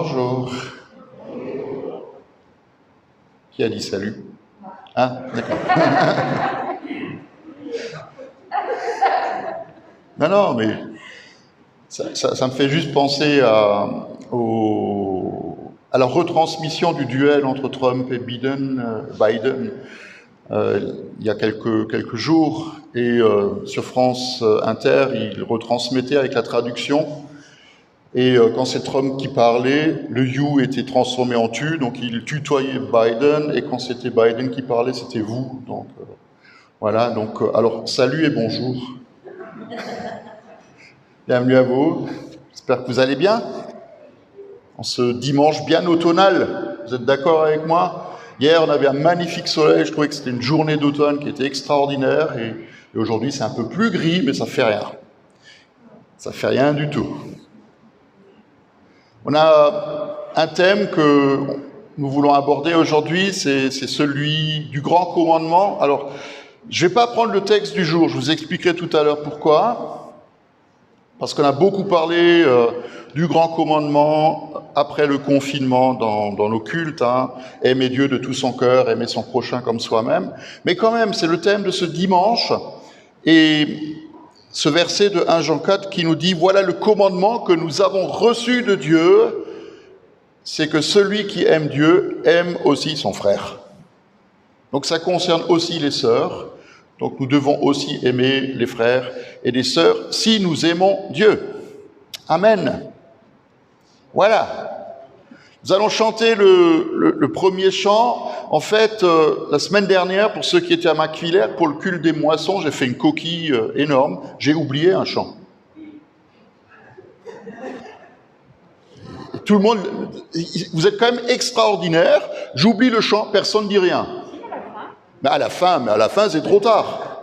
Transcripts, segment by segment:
Bonjour. Qui a dit salut? Ah, d'accord. Non, mais ça me fait juste penser à la retransmission du duel entre Trump et Biden, il y a quelques jours. Et sur France Inter, il retransmettait avec la traduction. Et quand c'est Trump qui parlait, le you était transformé en tu, donc il tutoyait Biden, et quand c'était Biden qui parlait, c'était vous. Donc voilà, donc alors salut et bonjour. Bienvenue à vous, j'espère que vous allez bien. En ce dimanche bien automnal, vous êtes d'accord avec moi? Hier, on avait un magnifique soleil, je trouvais que c'était une journée d'automne qui était extraordinaire, et aujourd'hui c'est un peu plus gris, mais ça fait rien. Ça fait rien du tout. On a un thème que nous voulons aborder aujourd'hui, c'est celui du grand commandement. Alors, je ne vais pas prendre le texte du jour, je vous expliquerai tout à l'heure pourquoi. Parce qu'on a beaucoup parlé du grand commandement après le confinement dans nos cultes, hein, aimer Dieu de tout son cœur, aimer son prochain comme soi-même. Mais quand même, c'est le thème de ce dimanche. Et ce verset de 1 Jean 4 qui nous dit « Voilà le commandement que nous avons reçu de Dieu, c'est que celui qui aime Dieu aime aussi son frère. » Donc ça concerne aussi les sœurs. Donc nous devons aussi aimer les frères et les sœurs si nous aimons Dieu. Amen. Voilà. Nous allons chanter le premier chant. En fait, la semaine dernière, pour ceux qui étaient à Macquevillers, pour le culte des moissons, j'ai fait une coquille énorme. J'ai oublié un chant. Et tout le monde, vous êtes quand même extraordinaire. J'oublie le chant, personne ne dit rien. Mais à la fin, c'est trop tard.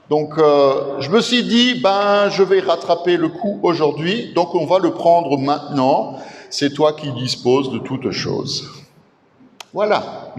Donc, je me suis dit, je vais rattraper le coup aujourd'hui. Donc, on va le prendre maintenant. C'est toi qui disposes de toutes choses. Voilà.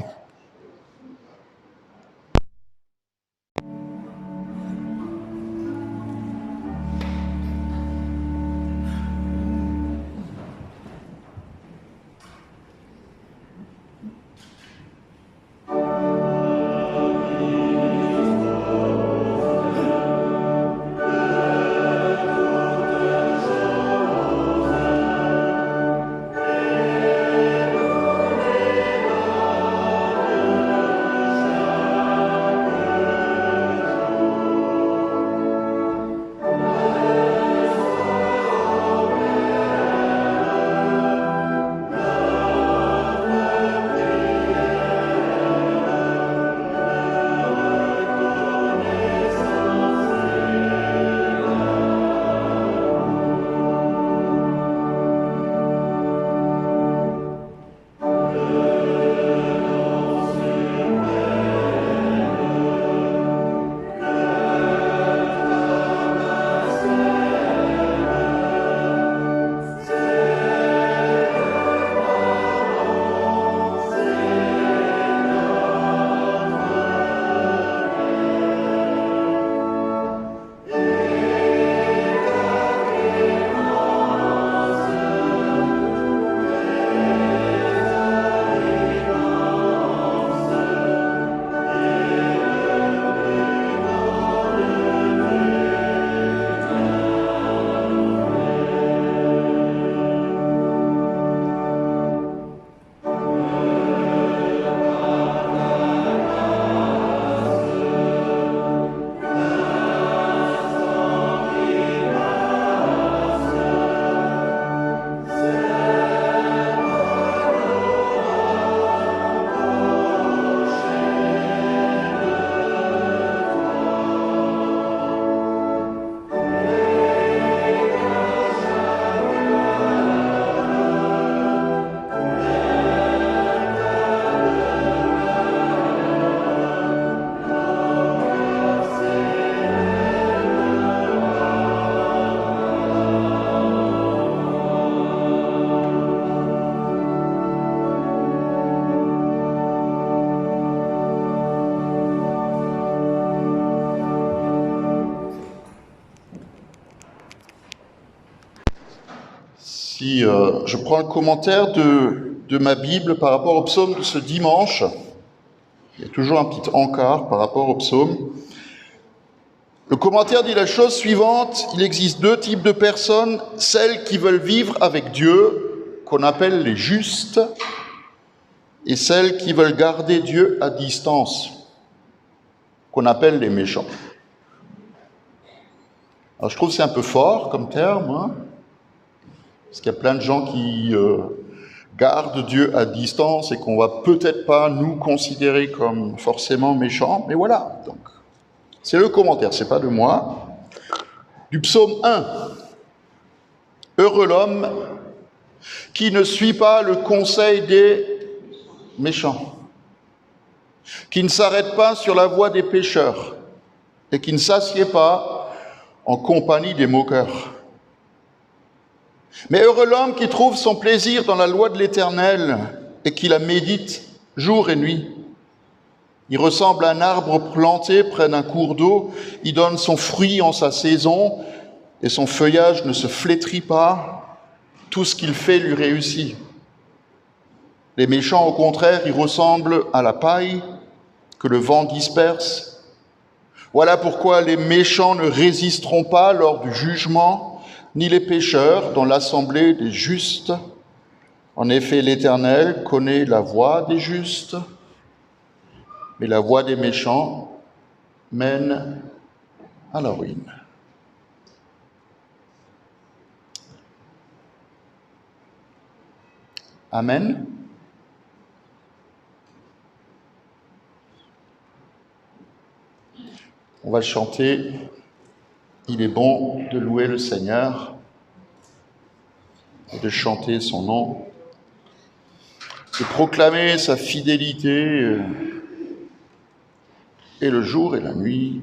Si je prends le commentaire de ma Bible par rapport au psaume de ce dimanche, il y a toujours un petit encart par rapport au psaume. Le commentaire dit la chose suivante: il existe deux types de personnes, celles qui veulent vivre avec Dieu, qu'on appelle les justes, et celles qui veulent garder Dieu à distance, qu'on appelle les méchants. Alors je trouve que c'est un peu fort comme terme, hein, parce qu'il y a plein de gens qui gardent Dieu à distance et qu'on va peut-être pas nous considérer comme forcément méchants, mais voilà, donc c'est le commentaire, c'est pas de moi. Du psaume 1. Heureux l'homme qui ne suit pas le conseil des méchants, qui ne s'arrête pas sur la voie des pécheurs et qui ne s'assied pas en compagnie des moqueurs. Mais heureux l'homme qui trouve son plaisir dans la loi de l'Éternel et qui la médite jour et nuit. Il ressemble à un arbre planté près d'un cours d'eau, il donne son fruit en sa saison et son feuillage ne se flétrit pas, tout ce qu'il fait lui réussit. Les méchants, au contraire, ils ressemblent à la paille que le vent disperse. Voilà pourquoi les méchants ne résisteront pas lors du jugement, ni les pécheurs dans l'assemblée des justes. En effet, l'Éternel connaît la voie des justes, mais la voie des méchants mène à la ruine. Amen. On va chanter « Il est bon de louer le Seigneur et de chanter son nom, de proclamer sa fidélité et le jour et la nuit. »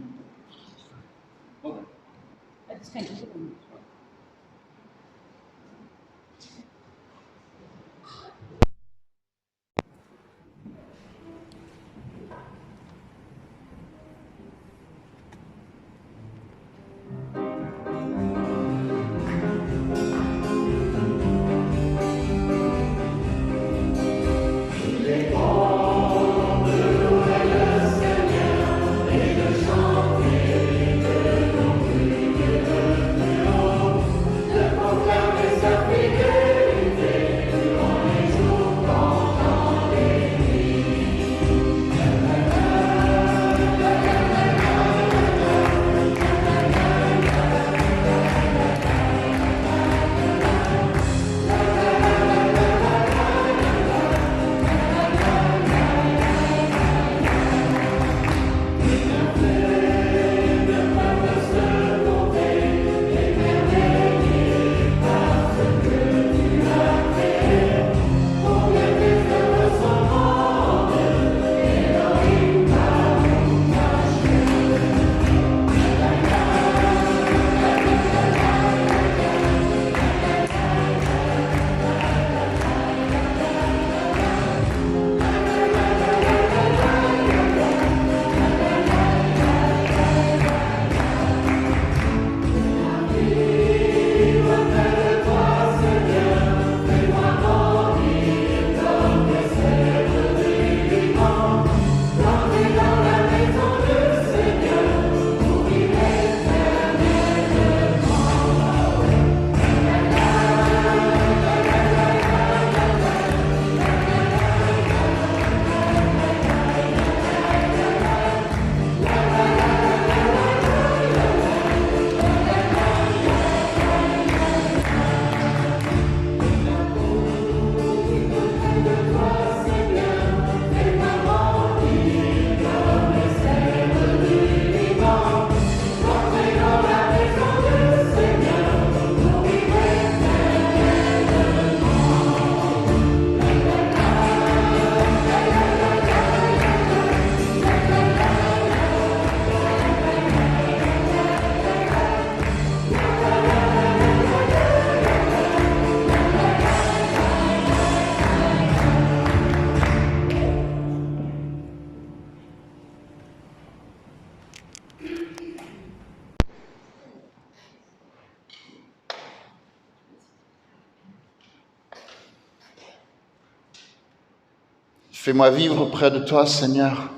Fais-moi vivre près de toi, Seigneur.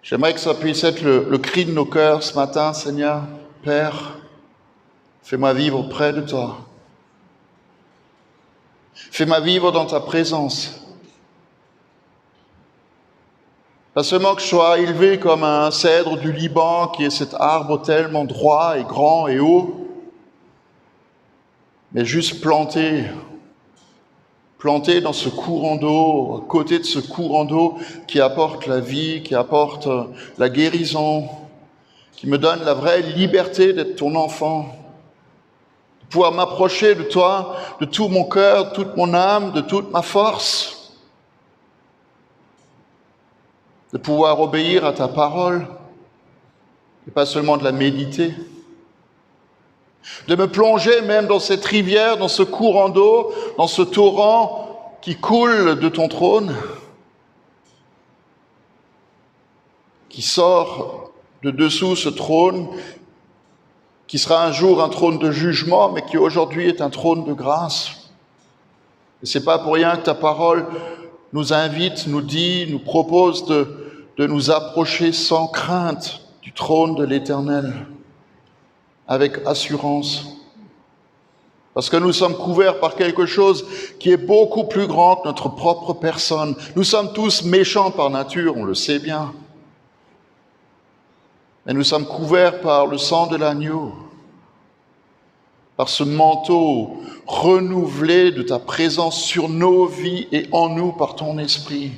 J'aimerais que ça puisse être le cri de nos cœurs ce matin, Seigneur. Père, fais-moi vivre près de toi. Fais-moi vivre dans ta présence. Pas seulement que je sois élevé comme un cèdre du Liban, qui est cet arbre tellement droit et grand et haut, mais juste planté dans ce courant d'eau, à côté de ce courant d'eau qui apporte la vie, qui apporte la guérison, qui me donne la vraie liberté d'être ton enfant, de pouvoir m'approcher de toi, de tout mon cœur, de toute mon âme, de toute ma force, de pouvoir obéir à ta parole, et pas seulement de la méditer, de me plonger même dans cette rivière, dans ce courant d'eau, dans ce torrent qui coule de ton trône, qui sort de dessous ce trône, qui sera un jour un trône de jugement, mais qui aujourd'hui est un trône de grâce. Et c'est pas pour rien que ta parole nous invite, nous dit, nous propose de nous approcher sans crainte du trône de l'Éternel, avec assurance. Parce que nous sommes couverts par quelque chose qui est beaucoup plus grand que notre propre personne. Nous sommes tous méchants par nature, on le sait bien. Mais nous sommes couverts par le sang de l'agneau, par ce manteau renouvelé de ta présence sur nos vies et en nous par ton esprit,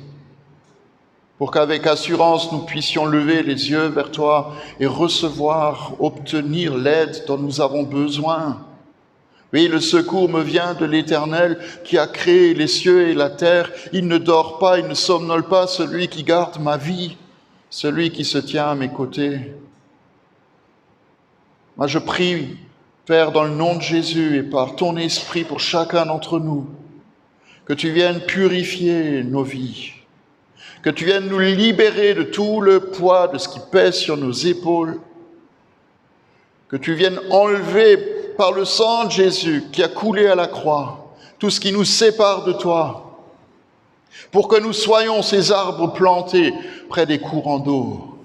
pour qu'avec assurance nous puissions lever les yeux vers toi et recevoir, obtenir l'aide dont nous avons besoin. Oui, le secours me vient de l'Éternel qui a créé les cieux et la terre. Il ne dort pas, il ne somnole pas, celui qui garde ma vie, celui qui se tient à mes côtés. Moi, je prie, Père, dans le nom de Jésus et par ton esprit pour chacun d'entre nous, que tu viennes purifier nos vies, que tu viennes nous libérer de tout le poids de ce qui pèse sur nos épaules, que tu viennes enlever par le sang de Jésus qui a coulé à la croix tout ce qui nous sépare de toi, pour que nous soyons ces arbres plantés près des courants d'eau,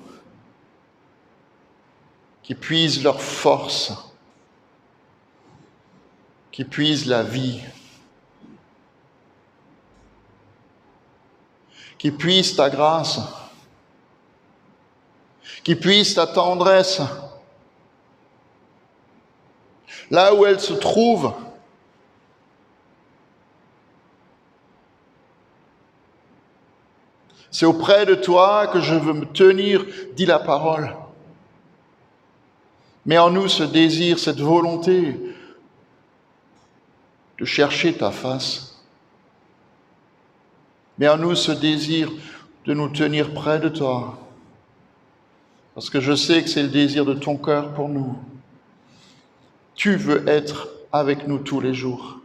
qui puisent leur force, qui puisent la vie, qui puisent ta grâce, qui puisent ta tendresse. Là où elle se trouve, c'est auprès de toi que je veux me tenir, dit la parole. Mets en nous ce désir, cette volonté de chercher ta face. Mets en nous ce désir de nous tenir près de toi, parce que je sais que c'est le désir de ton cœur pour nous. Tu veux être avec nous tous les jours.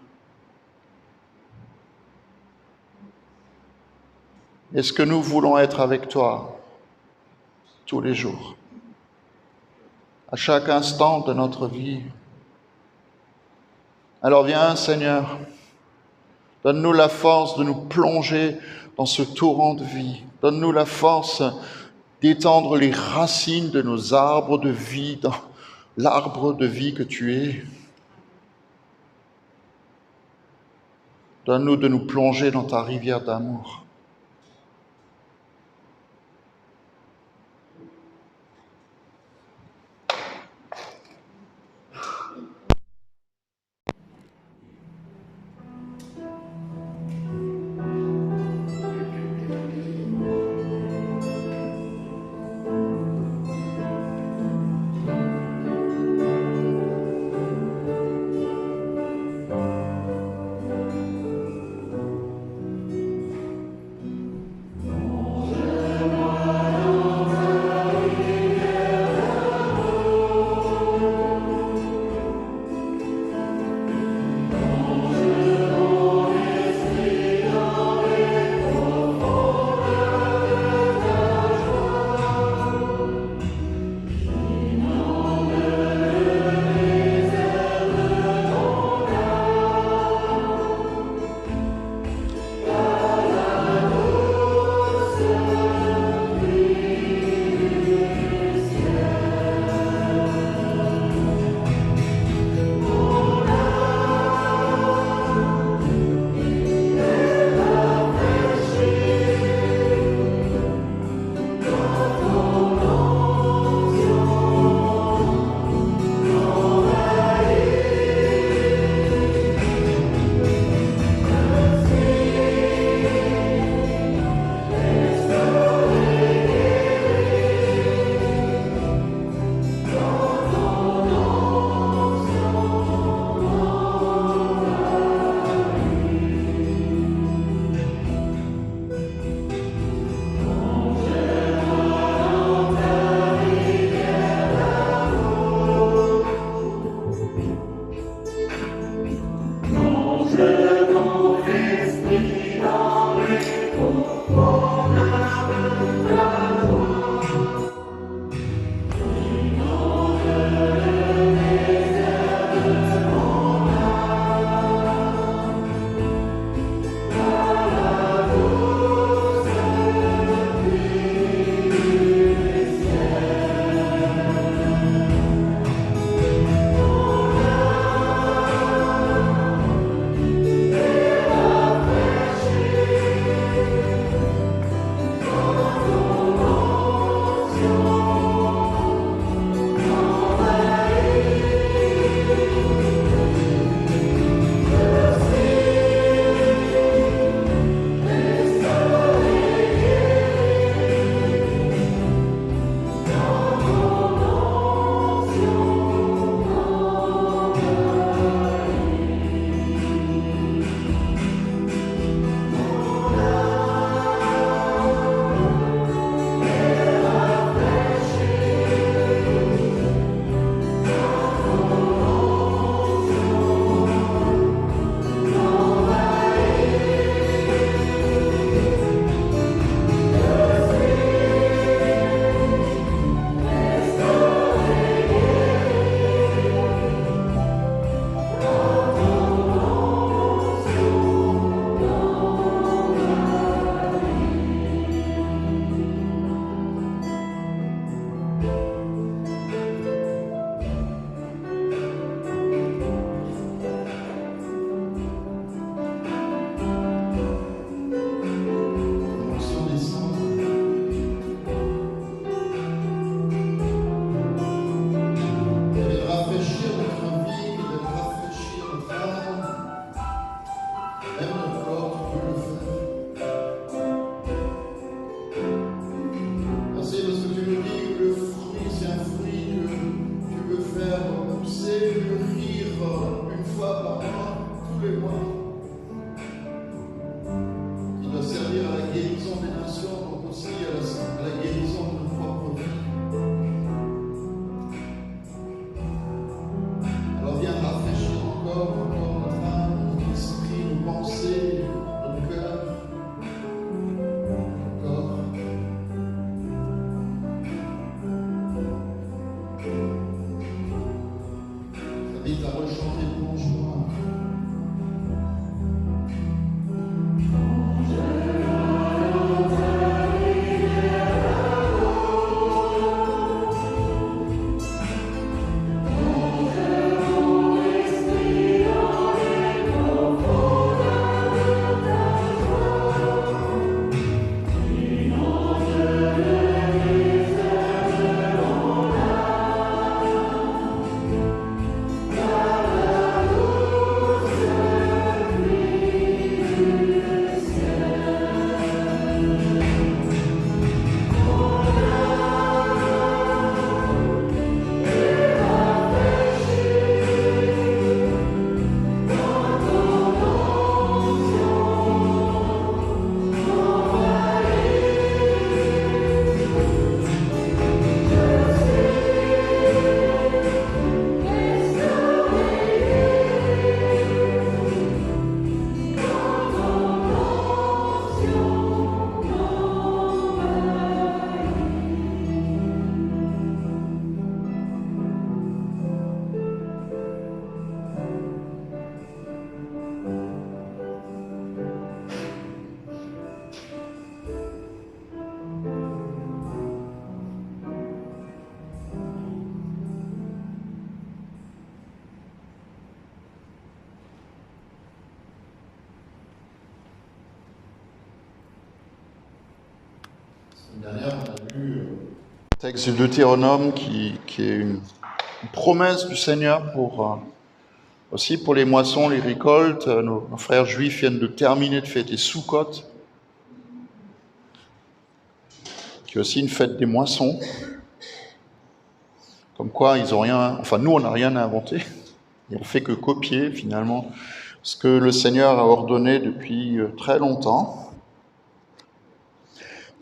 Est-ce que nous voulons être avec toi tous les jours, à chaque instant de notre vie? Alors viens, Seigneur, donne-nous la force de nous plonger dans ce torrent de vie. Donne-nous la force d'étendre les racines de nos arbres de vie dans l'arbre de vie que tu es. Donne-nous de nous plonger dans ta rivière d'amour. Dernière, on a lu le texte du Deutéronome qui est une promesse du Seigneur aussi pour les moissons, les récoltes. Nos frères juifs viennent de terminer de fêter Sukkot, qui est aussi une fête des moissons. Comme quoi, ils ont rien, enfin nous, on n'a rien à inventer. Et on fait que copier finalement ce que le Seigneur a ordonné depuis très longtemps.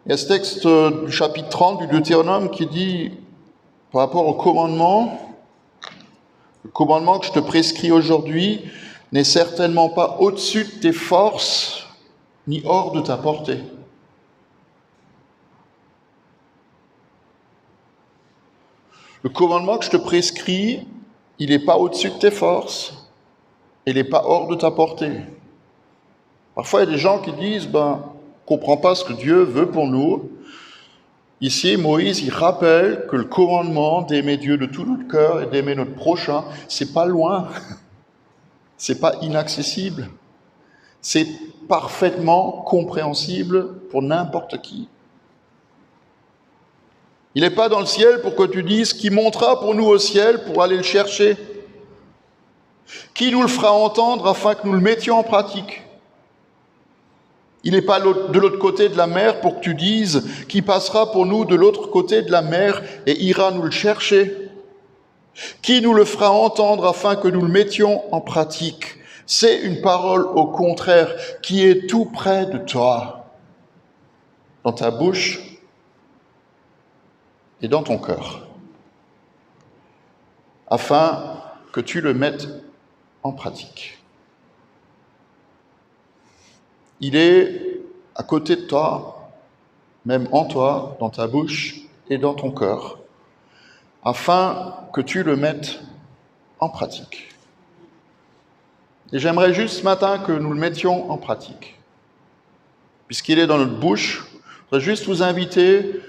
Il y a ce texte du chapitre 30 du Deutéronome qui dit, par rapport au commandement, le commandement que je te prescris aujourd'hui n'est certainement pas au-dessus de tes forces ni hors de ta portée. Le commandement que je te prescris, il n'est pas au-dessus de tes forces, il n'est pas hors de ta portée. Parfois, il y a des gens qui disent, on ne comprend pas ce que Dieu veut pour nous. Ici, Moïse, il rappelle que le commandement d'aimer Dieu de tout notre cœur et d'aimer notre prochain, c'est pas loin, c'est pas inaccessible, c'est parfaitement compréhensible pour n'importe qui. Il n'est pas dans le ciel pour que tu dises qui montera pour nous au ciel pour aller le chercher. Qui nous le fera entendre afin que nous le mettions en pratique. Il n'est pas de l'autre côté de la mer pour que tu dises qui passera pour nous de l'autre côté de la mer et ira nous le chercher. Qui nous le fera entendre afin que nous le mettions en pratique. C'est une parole au contraire qui est tout près de toi, dans ta bouche et dans ton cœur, afin que tu le mettes en pratique. Il est à côté de toi, même en toi, dans ta bouche et dans ton cœur, afin que tu le mettes en pratique. Et j'aimerais juste ce matin que nous le mettions en pratique. Puisqu'il est dans notre bouche, je voudrais juste vous inviter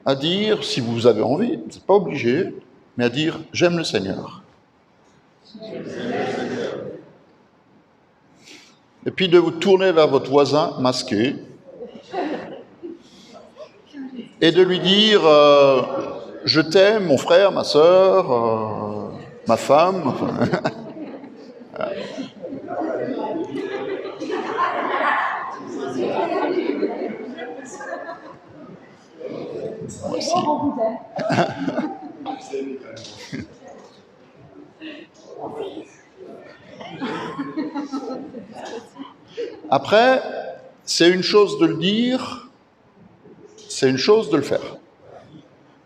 à dire, si vous avez envie, vous n'êtes pas obligé, mais à dire « J'aime le Seigneur ». Et puis de vous tourner vers votre voisin masqué et de lui dire je t'aime, mon frère, ma sœur, ma femme. Moi aussi. Après, c'est une chose de le dire, c'est une chose de le faire.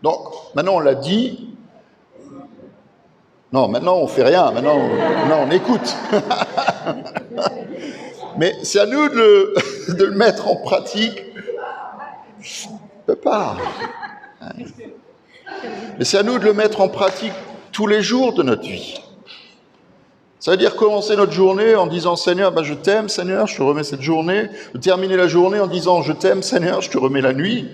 Donc, maintenant on l'a dit. Non, maintenant on fait rien, maintenant on écoute. Mais c'est à nous de le mettre en pratique. Je ne peux pas. Mais c'est à nous de le mettre en pratique tous les jours de notre vie. Ça veut dire commencer notre journée en disant « Seigneur, je t'aime, Seigneur, je te remets cette journée ». De terminer la journée en disant « Je t'aime, Seigneur, je te remets la nuit ».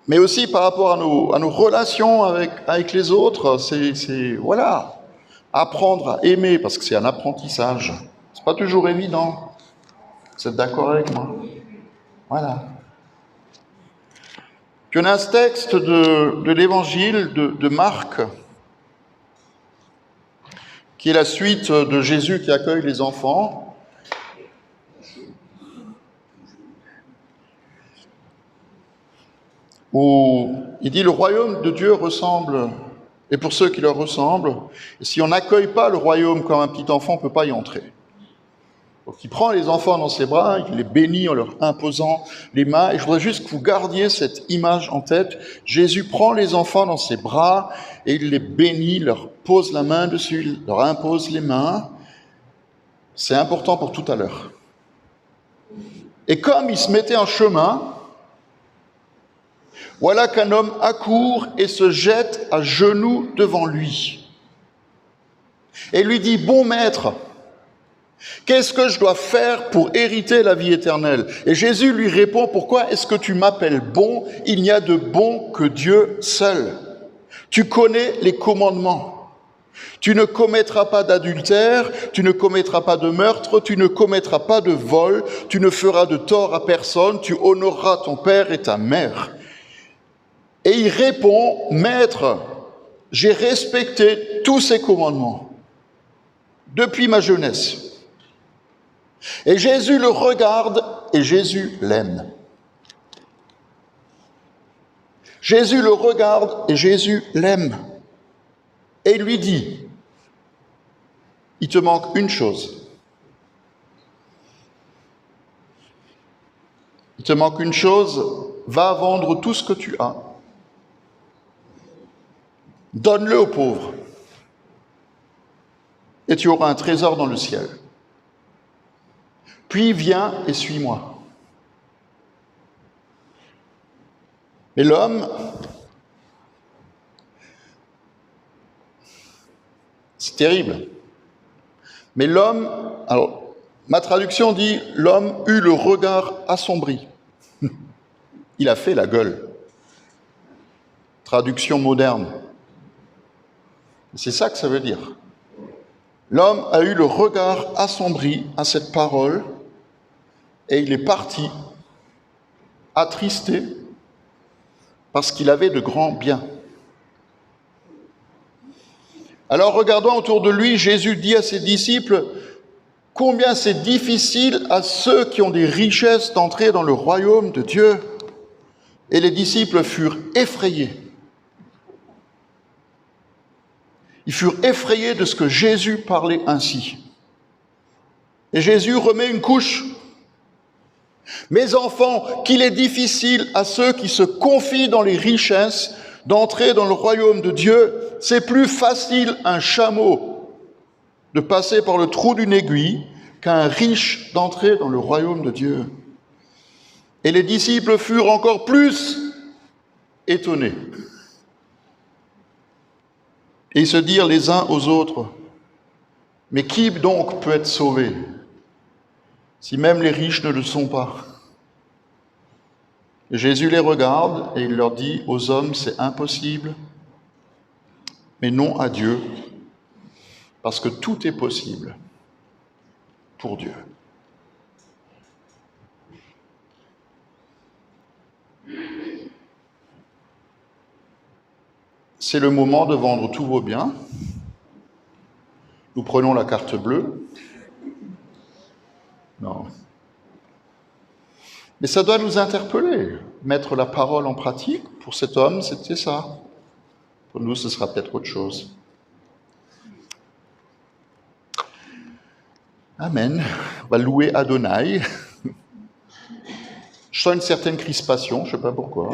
Mais aussi par rapport à nos relations avec les autres, c'est voilà, apprendre à aimer, parce que c'est un apprentissage. C'est pas toujours évident. Vous êtes d'accord avec moi? Voilà. Puis on a ce texte de l'évangile de Marc, qui est la suite de Jésus qui accueille les enfants. Où il dit « Le royaume de Dieu ressemble, et pour ceux qui leur ressemblent, et si on n'accueille pas le royaume comme un petit enfant, on ne peut pas y entrer. » Donc il prend les enfants dans ses bras, il les bénit en leur imposant les mains, et je voudrais juste que vous gardiez cette image en tête. Jésus prend les enfants dans ses bras, et il les bénit, leur pose la main dessus, leur impose les mains. C'est important pour tout à l'heure. Et comme il se mettait en chemin, voilà qu'un homme accourt et se jette à genoux devant lui. Et lui dit « Bon maître, qu'est-ce que je dois faire pour hériter la vie éternelle ?» Et Jésus lui répond « Pourquoi est-ce que tu m'appelles bon? Il n'y a de bon que Dieu seul. Tu connais les commandements. Tu ne commettras pas d'adultère, tu ne commettras pas de meurtre, tu ne commettras pas de vol, tu ne feras de tort à personne, tu honoreras ton père et ta mère. » Et il répond « Maître, j'ai respecté tous ces commandements depuis ma jeunesse. » Et Jésus le regarde et Jésus l'aime. Jésus le regarde et Jésus l'aime. Et il lui dit « Il te manque une chose. Il te manque une chose, va vendre tout ce que tu as. Donne-le aux pauvres. Et tu auras un trésor dans le ciel. puis viens et suis-moi. Mais l'homme, c'est terrible. Mais l'homme, alors ma traduction dit « l'homme eut le regard assombri ». Il a fait la gueule. Traduction moderne. C'est ça que ça veut dire. L'homme a eu le regard assombri à cette parole et il est parti, attristé, parce qu'il avait de grands biens. Alors regardant autour de lui, Jésus dit à ses disciples combien c'est difficile à ceux qui ont des richesses d'entrer dans le royaume de Dieu. Et les disciples furent effrayés. Ils furent effrayés de ce que Jésus parlait ainsi. Et Jésus remet une couche. Mes enfants, qu'il est difficile à ceux qui se confient dans les richesses d'entrer dans le royaume de Dieu, c'est plus facile un chameau de passer par le trou d'une aiguille qu'un riche d'entrer dans le royaume de Dieu. Et les disciples furent encore plus étonnés. Et ils se dirent les uns aux autres, mais qui donc peut être sauvé, si même les riches ne le sont pas? Et Jésus les regarde et il leur dit, aux hommes c'est impossible, mais non à Dieu, parce que tout est possible pour Dieu. C'est le moment de vendre tous vos biens. Nous prenons la carte bleue. Non. Mais ça doit nous interpeller. Mettre la parole en pratique, pour cet homme, c'était ça. Pour nous, ce sera peut-être autre chose. Amen. On va louer Adonai. Je sens une certaine crispation, je ne sais pas pourquoi.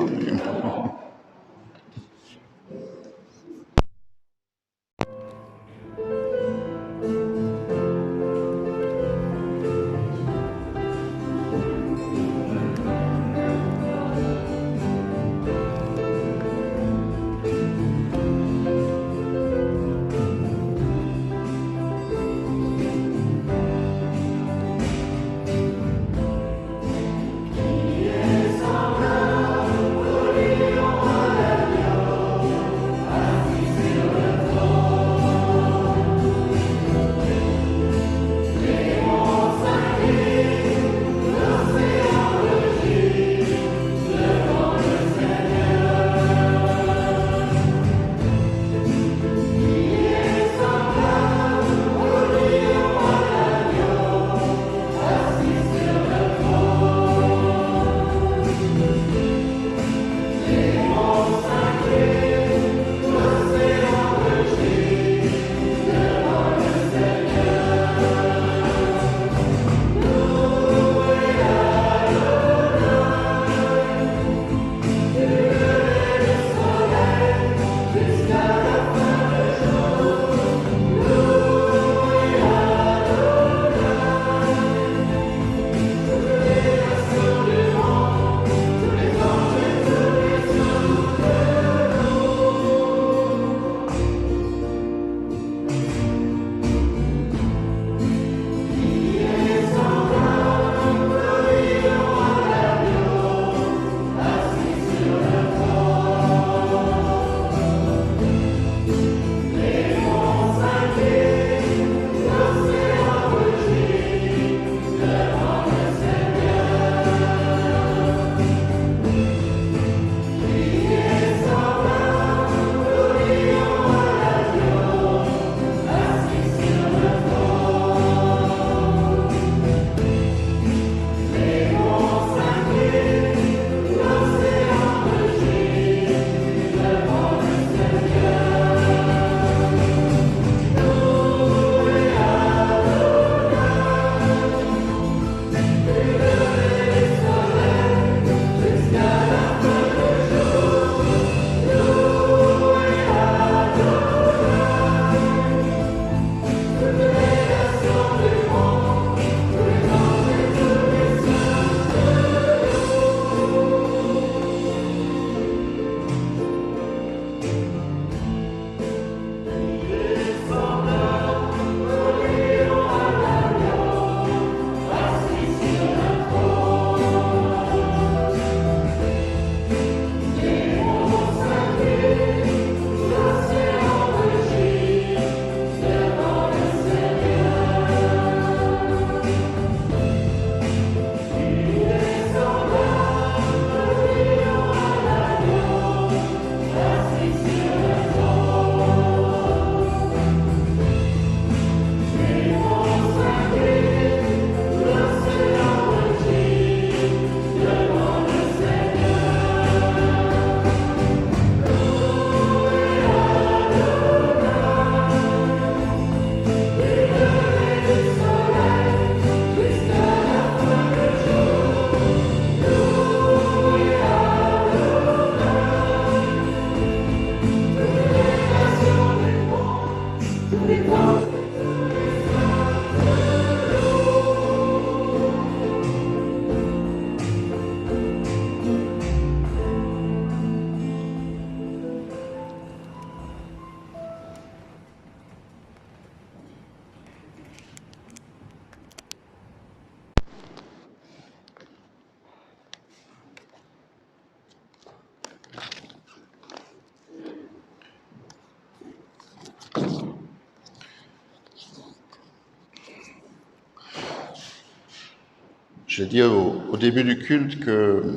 J'ai dit au début du culte que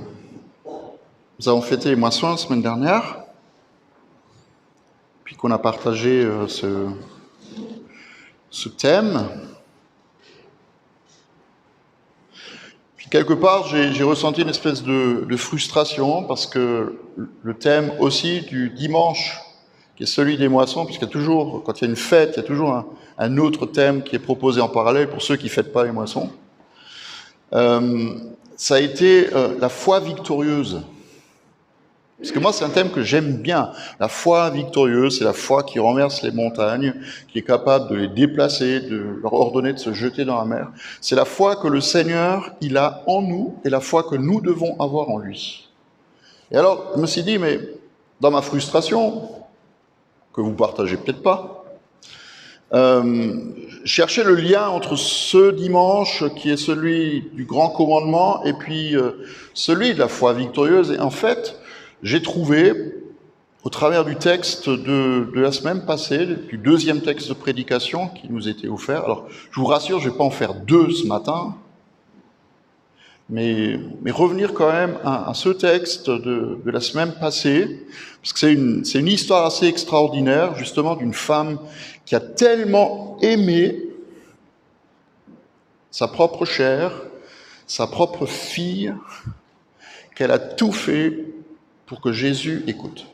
nous avons fêté les moissons la semaine dernière, puis qu'on a partagé ce thème. Puis quelque part, j'ai ressenti une espèce de frustration parce que le thème aussi du dimanche, qui est celui des moissons, puisqu'il y a toujours, quand il y a une fête, il y a toujours un autre thème qui est proposé en parallèle pour ceux qui ne fêtent pas les moissons. Ça a été la foi victorieuse. Parce que moi, c'est un thème que j'aime bien. La foi victorieuse, c'est la foi qui renverse les montagnes, qui est capable de les déplacer, de leur ordonner de se jeter dans la mer. C'est la foi que le Seigneur, il a en nous, et la foi que nous devons avoir en lui. Et alors, je me suis dit, mais dans ma frustration, que vous partagez peut-être pas, chercher le lien entre ce dimanche qui est celui du grand commandement et puis celui de la foi victorieuse. Et en fait, j'ai trouvé, au travers du texte de la semaine passée, du deuxième texte de prédication qui nous était offert, alors je vous rassure, je ne vais pas en faire deux ce matin, mais revenir quand même à ce texte de la semaine passée, parce que c'est une histoire assez extraordinaire, justement, d'une femme qui a tellement aimé sa propre chair, sa propre fille, qu'elle a tout fait pour que Jésus écoute.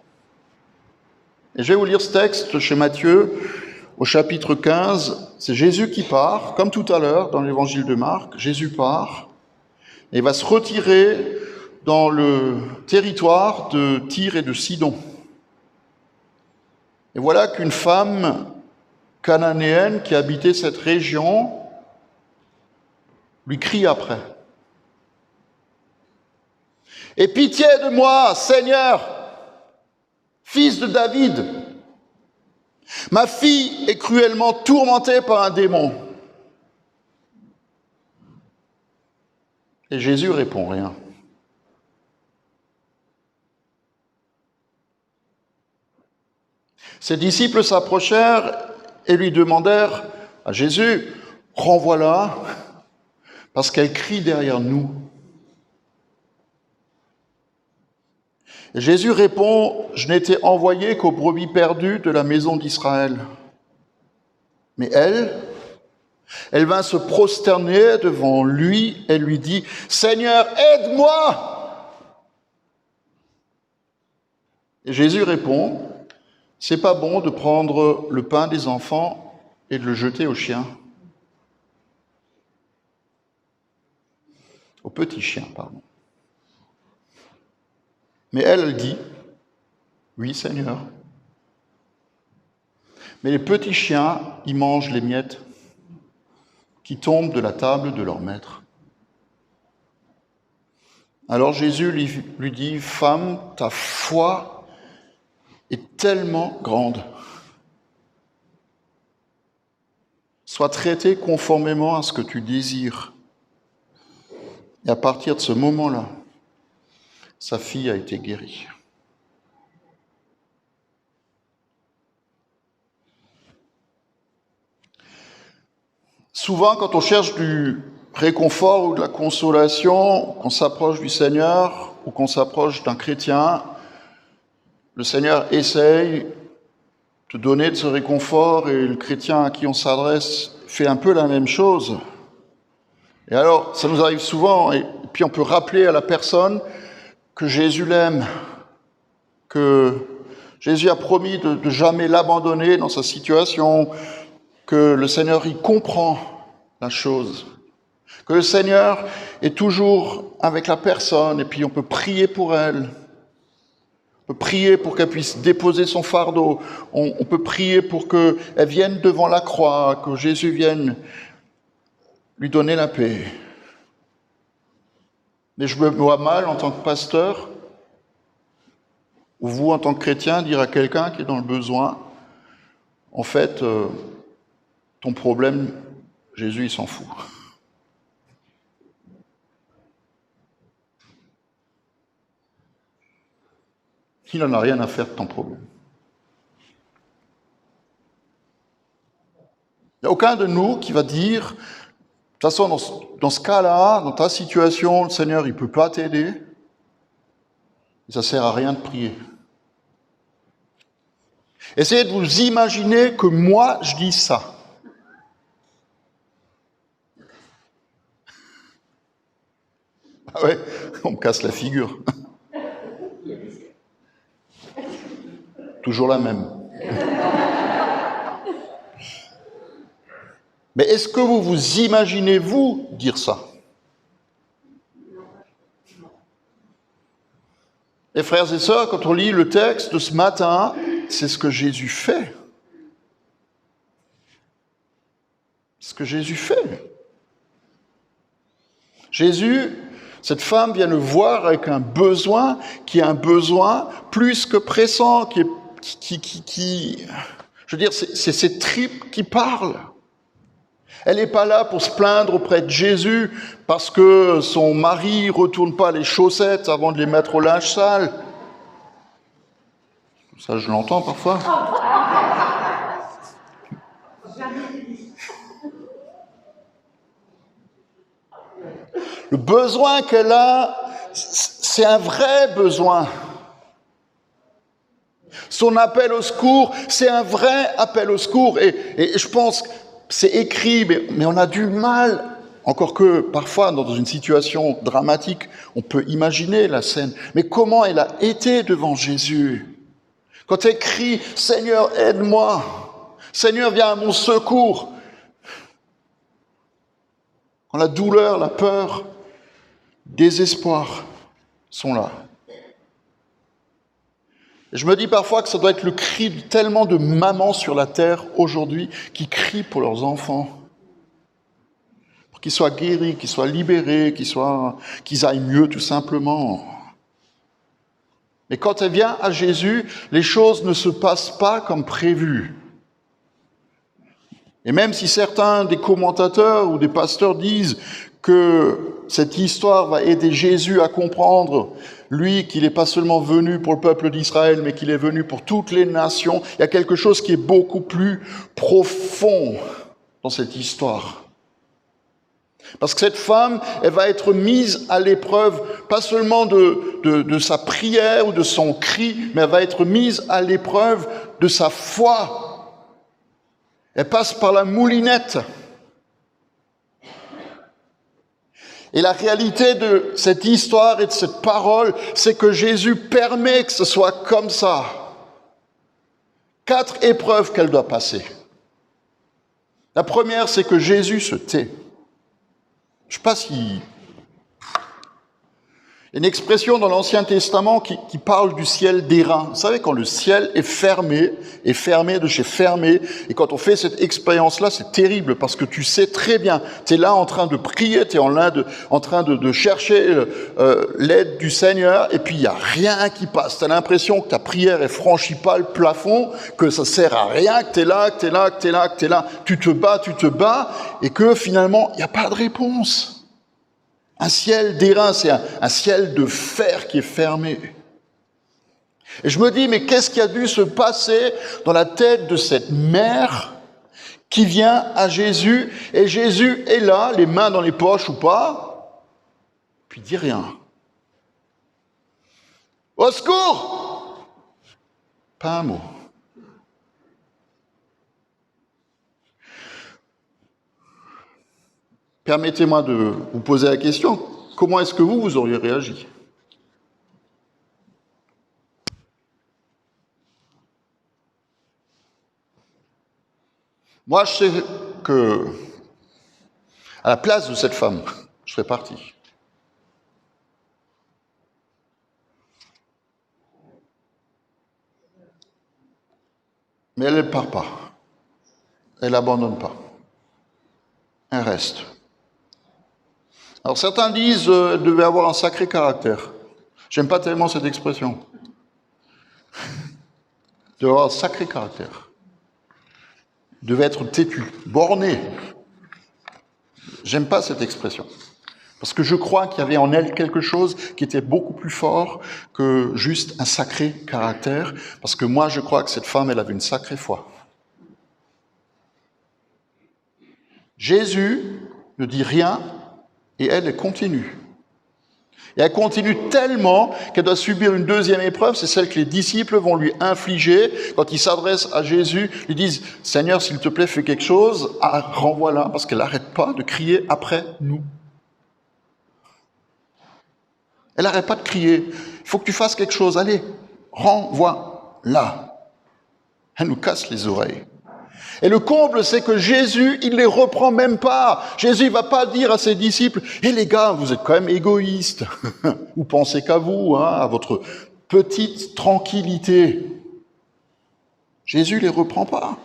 Et je vais vous lire ce texte chez Matthieu, au chapitre 15. C'est Jésus qui part, comme tout à l'heure dans l'évangile de Marc. Jésus part et va se retirer dans le territoire de Tyr et de Sidon. Et voilà qu'une femme cananéenne qui habitait cette région lui crie après. « Aie pitié de moi, Seigneur, fils de David. Ma fille est cruellement tourmentée par un démon. » Et Jésus répond rien. Ses disciples s'approchèrent et lui demandèrent à Jésus, « Renvoie-la, parce qu'elle crie derrière nous. » Et Jésus répond, « Je n'étais envoyé qu'aux brebis perdues de la maison d'Israël. » Mais elle vint se prosterner devant lui et lui dit, « Seigneur, aide-moi !» Et Jésus répond, « C'est pas bon de prendre le pain des enfants et de le jeter aux chiens. » Aux petits chiens, pardon. Mais elle dit, « Oui, Seigneur. » Mais les petits chiens, ils mangent les miettes qui tombent de la table de leur maître. Alors Jésus lui dit, « Femme, ta foi est tellement grande. Sois traitée conformément à ce que tu désires. » Et à partir de ce moment-là, sa fille a été guérie. Souvent, quand on cherche du réconfort ou de la consolation, qu'on s'approche du Seigneur ou qu'on s'approche d'un chrétien, le Seigneur essaye de donner de ce réconfort et le chrétien à qui on s'adresse fait un peu la même chose. Et alors, ça nous arrive souvent, et puis on peut rappeler à la personne que Jésus l'aime, que Jésus a promis de jamais l'abandonner dans sa situation, que le Seigneur y comprend la chose, que le Seigneur est toujours avec la personne, et puis on peut prier pour elle, on peut prier pour qu'elle puisse déposer son fardeau, on peut prier pour qu'elle vienne devant la croix, que Jésus vienne lui donner la paix. Mais je me vois mal en tant que pasteur, ou vous en tant que chrétien, dire à quelqu'un qui est dans le besoin, en fait, ton problème, Jésus, il s'en fout. Il n'en a rien à faire de ton problème. Il n'y a aucun de nous qui va dire toute façon, dans ce cas-là, dans ta situation, le Seigneur, il ne peut pas t'aider. Ça ne sert à rien de prier. Essayez de vous imaginer que moi, je dis ça. Ah ouais, on me casse la figure. Toujours la même. Mais est-ce que vous vous imaginez, vous, dire ça? Et frères et sœurs, quand on lit le texte de ce matin, c'est ce que Jésus fait. C'est ce que Jésus fait. Jésus, cette femme vient le voir avec un besoin qui est un besoin plus que pressant, je veux dire, c'est ses tripes qui parlent. Elle n'est pas là pour se plaindre auprès de Jésus parce que son mari ne retourne pas les chaussettes avant de les mettre au linge sale. Ça, je l'entends parfois. Le besoin qu'elle a, c'est un vrai besoin. Son appel au secours, c'est un vrai appel au secours. Et je pense que c'est écrit, mais on a du mal, encore que parfois dans une situation dramatique, on peut imaginer la scène. Mais comment elle a été devant Jésus? Quand elle crie « Seigneur, aide-moi »,« Seigneur, viens à mon secours », quand la douleur, la peur, le désespoir sont là. Et je me dis parfois que ça doit être le cri de tellement de mamans sur la terre aujourd'hui qui crient pour leurs enfants. Pour qu'ils soient guéris, qu'ils soient libérés, qu'ils aillent mieux tout simplement. Mais quand elle vient à Jésus, les choses ne se passent pas comme prévu. Et même si certains des commentateurs ou des pasteurs disent que cette histoire va aider Jésus à comprendre, lui, qu'il n'est pas seulement venu pour le peuple d'Israël, mais qu'il est venu pour toutes les nations, il y a quelque chose qui est beaucoup plus profond dans cette histoire. Parce que cette femme, elle va être mise à l'épreuve, pas seulement de sa prière ou de son cri, mais elle va être mise à l'épreuve de sa foi. Elle passe par la moulinette. Et la réalité de cette histoire et de cette parole, c'est que Jésus permet que ce soit comme ça. 4 épreuves qu'elle doit passer. La première, c'est que Jésus se tait. Je ne sais pas si... Il y a une expression dans l'Ancien Testament qui parle du ciel d'airain. Vous savez, quand le ciel est fermé de chez fermé, et quand on fait cette expérience-là, c'est terrible, parce que tu sais très bien, tu es là en train de prier, tu es en train de chercher l'aide du Seigneur, et puis il n'y a rien qui passe. Tu as l'impression que ta prière ne franchit pas le plafond, que ça ne sert à rien, que tu es là, que tu es là, que tu es là, que tu es là, tu te bats, et que finalement, il n'y a pas de réponse. Un ciel d'airain, c'est un ciel de fer qui est fermé. Et je me dis, mais qu'est-ce qui a dû se passer dans la tête de cette mère qui vient à Jésus, et Jésus est là, les mains dans les poches ou pas, puis il dit rien. Au secours! Pas un mot. Permettez-moi de vous poser la question, comment est-ce que vous auriez réagi? Moi, je sais que, à la place de cette femme, je serais parti. Mais elle ne part pas. Elle n'abandonne pas. Elle reste. Alors certains disent qu'elle devait avoir un sacré caractère. J'aime pas tellement cette expression. Elle devait avoir un sacré caractère. Elle devait être têtue, bornée. J'aime pas cette expression. Parce que je crois qu'il y avait en elle quelque chose qui était beaucoup plus fort que juste un sacré caractère. Parce que moi, je crois que cette femme, elle avait une sacrée foi. Jésus ne dit rien, et elle continue. Et elle continue tellement qu'elle doit subir une deuxième épreuve, c'est celle que les disciples vont lui infliger. Quand ils s'adressent à Jésus, ils disent « Seigneur, s'il te plaît, fais quelque chose, renvoie-la, parce qu'elle n'arrête pas de crier après nous. » Elle n'arrête pas de crier. Il faut que tu fasses quelque chose. Allez, renvoie-la. Elle nous casse les oreilles. Et le comble, c'est que Jésus, il les reprend même pas. Jésus ne va pas dire à ses disciples, « Eh les gars, vous êtes quand même égoïstes. Vous pensez qu'à vous, à votre petite tranquillité. » Jésus ne les reprend pas.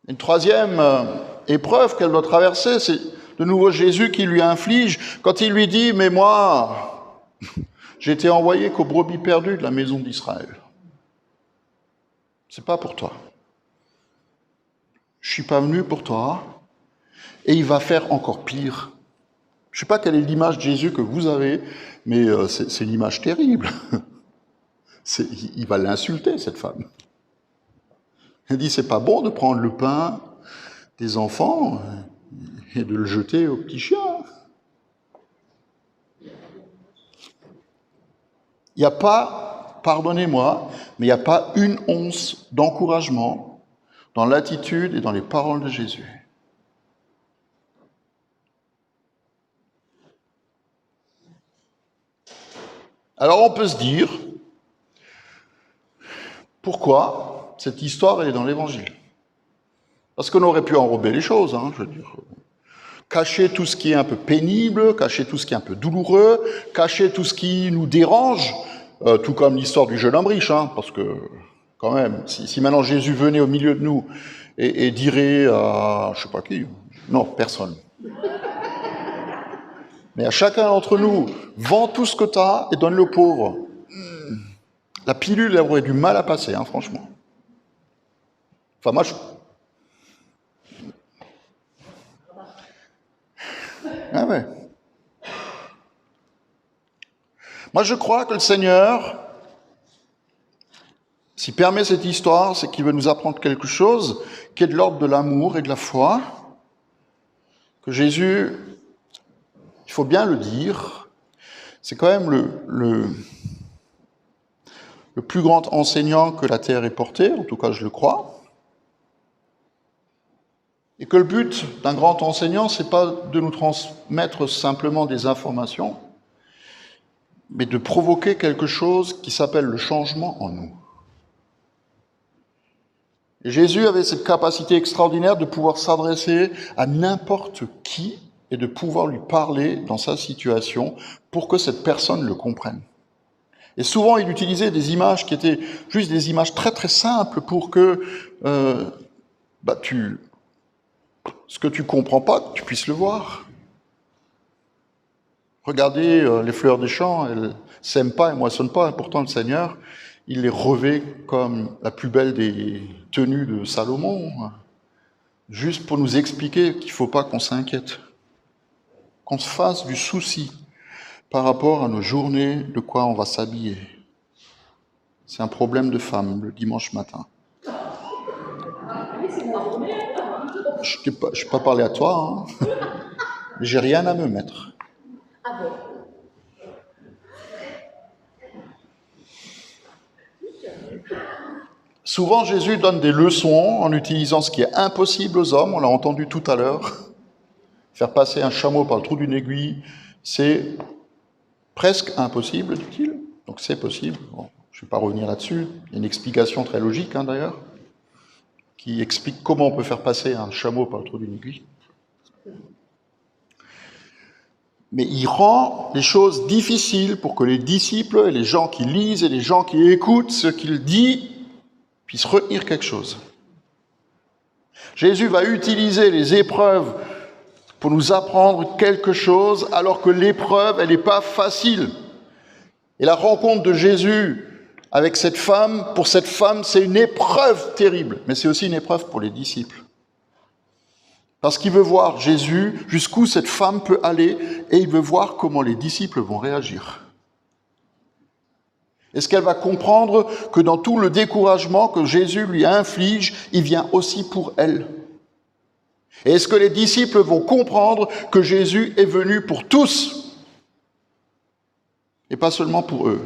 Une troisième épreuve qu'elle doit traverser, c'est de nouveau Jésus qui lui inflige, quand il lui dit « Mais moi, j'ai été envoyé qu'aux brebis perdues de la maison d'Israël. C'est pas pour toi. Je suis pas venu pour toi. Et il va faire encore pire. Je sais pas quelle est l'image de Jésus que vous avez, mais c'est une image terrible. Il va l'insulter, cette femme. Elle dit, c'est pas bon de prendre le pain des enfants et de le jeter aux petits chiens. Il n'y a pas, pardonnez-moi, mais il n'y a pas une once d'encouragement dans l'attitude et dans les paroles de Jésus. Alors on peut se dire, pourquoi cette histoire elle est dans l'Évangile? Parce qu'on aurait pu enrober les choses, je veux dire. Cacher tout ce qui est un peu pénible, cacher tout ce qui est un peu douloureux, cacher tout ce qui nous dérange, tout comme l'histoire du jeune homme riche, parce que, quand même, si maintenant Jésus venait au milieu de nous et dirait à, je sais pas qui, non, personne, mais à chacun d'entre nous, vends tout ce que tu as et donne-le aux pauvres. La pilule, elle aurait du mal à passer, franchement. Enfin, moi, Ah ouais. Moi, je crois que le Seigneur, s'il permet cette histoire, c'est qu'il veut nous apprendre quelque chose qui est de l'ordre de l'amour et de la foi. Que Jésus, il faut bien le dire, c'est quand même le plus grand enseignant que la terre ait porté, en tout cas je le crois. Et que le but d'un grand enseignant, c'est pas de nous transmettre simplement des informations, mais de provoquer quelque chose qui s'appelle le changement en nous. Et Jésus avait cette capacité extraordinaire de pouvoir s'adresser à n'importe qui et de pouvoir lui parler dans sa situation pour que cette personne le comprenne. Et souvent, il utilisait des images qui étaient juste des images très très simples pour que ce que tu comprends pas, que tu puisses le voir. Regardez les fleurs des champs, elles sèment pas et moissonnent pas, et pourtant le Seigneur, il les revêt comme la plus belle des tenues de Salomon, juste pour nous expliquer qu'il ne faut pas qu'on s'inquiète, qu'on se fasse du souci par rapport à nos journées, de quoi on va s'habiller. C'est un problème de femme le dimanche matin. Je n'ai pas parlé à toi, mais j'ai rien à me mettre. Souvent, Jésus donne des leçons en utilisant ce qui est impossible aux hommes, on l'a entendu tout à l'heure. Faire passer un chameau par le trou d'une aiguille, c'est presque impossible, dit-il. Donc c'est possible. Bon, je ne vais pas revenir là-dessus. Il y a une explication très logique, d'ailleurs, qui explique comment on peut faire passer un chameau par le trou d'une aiguille. Mais il rend les choses difficiles pour que les disciples et les gens qui lisent et les gens qui écoutent ce qu'il dit puissent retenir quelque chose. Jésus va utiliser les épreuves pour nous apprendre quelque chose, alors que l'épreuve, elle n'est pas facile. Et la rencontre de Jésus avec cette femme, pour cette femme, c'est une épreuve terrible, mais c'est aussi une épreuve pour les disciples. Parce qu'il veut voir Jésus, jusqu'où cette femme peut aller, et il veut voir comment les disciples vont réagir. Est-ce qu'elle va comprendre que dans tout le découragement que Jésus lui inflige, il vient aussi pour elle? Et est-ce que les disciples vont comprendre que Jésus est venu pour tous et pas seulement pour eux?